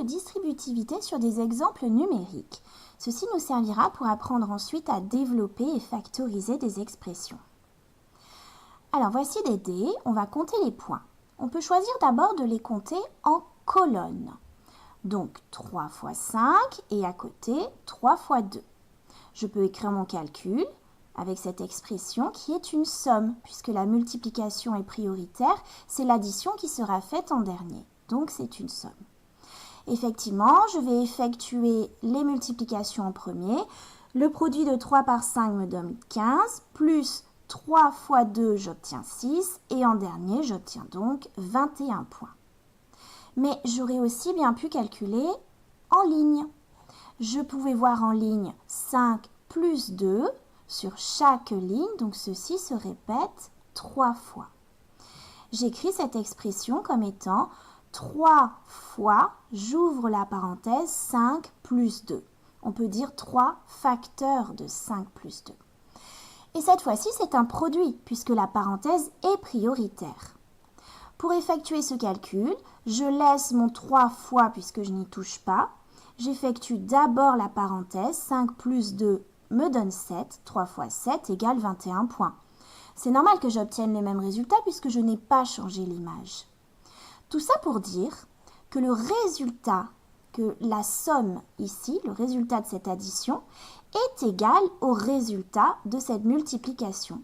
de distributivité sur des exemples numériques. Ceci nous servira pour apprendre ensuite à développer et factoriser des expressions. Alors voici des dés, on va compter les points. On peut choisir d'abord de les compter en colonnes. Donc 3 fois 5 et à côté 3 fois 2. Je peux écrire mon calcul avec cette expression qui est une somme, puisque la multiplication est prioritaire, c'est l'addition qui sera faite en dernier. Donc c'est une somme. Effectivement, je vais effectuer les multiplications en premier. Le produit de 3 par 5 me donne 15, plus 3 fois 2, j'obtiens 6, et en dernier, j'obtiens donc 21 points. Mais j'aurais aussi bien pu calculer en ligne. Je pouvais voir en ligne 5 plus 2 sur chaque ligne, donc ceci se répète 3 fois. J'écris cette expression comme étant 3 fois, j'ouvre la parenthèse, 5 plus 2. On peut dire 3 facteurs de 5 plus 2. Et cette fois-ci, c'est un produit, puisque la parenthèse est prioritaire. Pour effectuer ce calcul, je laisse mon 3 fois puisque je n'y touche pas. J'effectue d'abord la parenthèse, 5 plus 2 me donne 7, 3 fois 7 égale 21 points. C'est normal que j'obtienne le même résultat puisque je n'ai pas changé l'image. Tout ça pour dire que le résultat, que la somme ici, le résultat de cette addition, est égal au résultat de cette multiplication.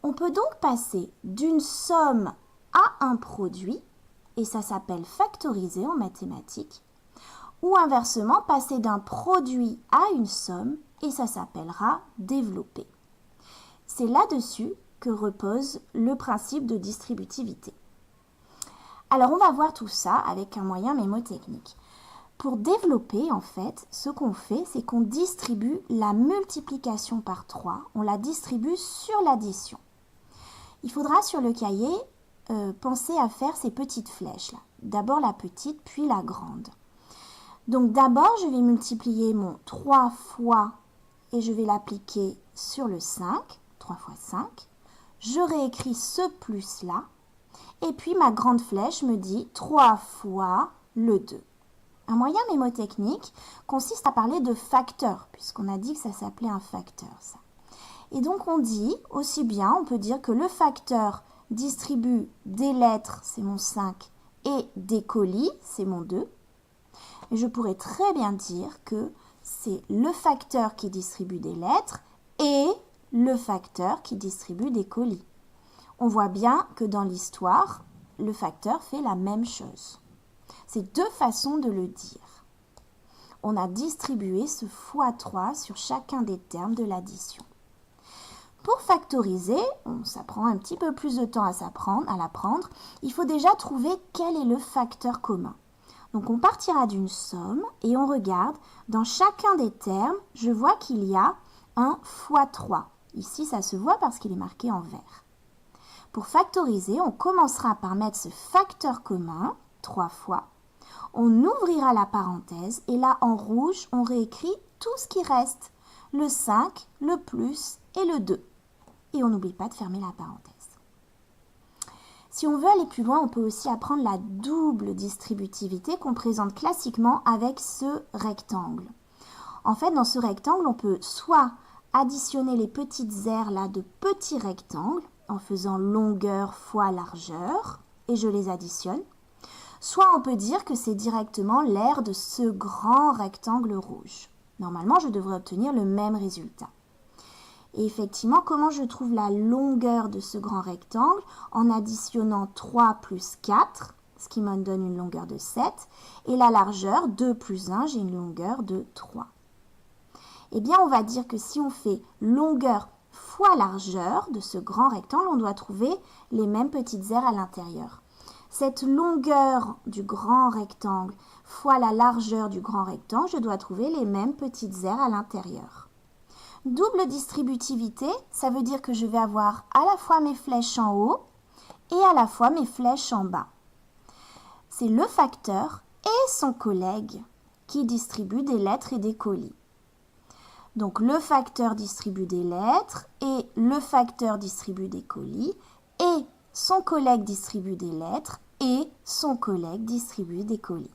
On peut donc passer d'une somme à un produit, et ça s'appelle factoriser en mathématiques, ou inversement passer d'un produit à une somme, et ça s'appellera développer. C'est là-dessus que repose le principe de distributivité. Alors on va voir tout ça avec un moyen mémotechnique. Pour développer, en fait, ce qu'on fait, c'est qu'on distribue la multiplication par 3, on la distribue sur l'addition. Il faudra sur le cahier penser à faire ces petites flèches-là. D'abord la petite, puis la grande. Donc d'abord, je vais multiplier mon 3 fois et je vais l'appliquer sur le 5, 3 fois 5. Je réécris ce plus-là. Et puis ma grande flèche me dit 3 fois le 2. Un moyen mémotechnique consiste à parler de facteur, puisqu'on a dit que ça s'appelait un facteur, ça. Et donc on dit, aussi bien, on peut dire que le facteur distribue des lettres, c'est mon 5, et des colis, c'est mon 2. Et je pourrais très bien dire que c'est le facteur qui distribue des lettres et le facteur qui distribue des colis. On voit bien que dans l'histoire, le facteur fait la même chose. C'est deux façons de le dire. On a distribué ce x3 sur chacun des termes de l'addition. Pour factoriser, ça prend un petit peu plus de temps à l'apprendre, il faut déjà trouver quel est le facteur commun. Donc on partira d'une somme et on regarde, dans chacun des termes, je vois qu'il y a un x3. Ici, ça se voit parce qu'il est marqué en vert. Pour factoriser, on commencera par mettre ce facteur commun, 3 fois. On ouvrira la parenthèse et là, en rouge, on réécrit tout ce qui reste. Le 5, le plus et le 2. Et on n'oublie pas de fermer la parenthèse. Si on veut aller plus loin, on peut aussi apprendre la double distributivité qu'on présente classiquement avec ce rectangle. En fait, dans ce rectangle, on peut soit additionner les petites aires là de petits rectangles en faisant longueur fois largeur, et je les additionne. Soit on peut dire que c'est directement l'aire de ce grand rectangle rouge. Normalement, je devrais obtenir le même résultat. Et effectivement, comment je trouve la longueur de ce grand rectangle? En additionnant 3 plus 4, ce qui me donne une longueur de 7. Et la largeur, 2 plus 1, j'ai une longueur de 3. Eh bien, on va dire que si on fait longueur fois largeur de ce grand rectangle, on doit trouver les mêmes petites aires à l'intérieur. Cette longueur du grand rectangle fois la largeur du grand rectangle, je dois trouver les mêmes petites aires à l'intérieur. Double distributivité, ça veut dire que je vais avoir à la fois mes flèches en haut et à la fois mes flèches en bas. C'est le facteur et son collègue qui distribuent des lettres et des colis. Donc le facteur distribue des lettres et le facteur distribue des colis et son collègue distribue des lettres et son collègue distribue des colis.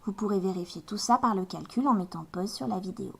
Vous pourrez vérifier tout ça par le calcul en mettant pause sur la vidéo.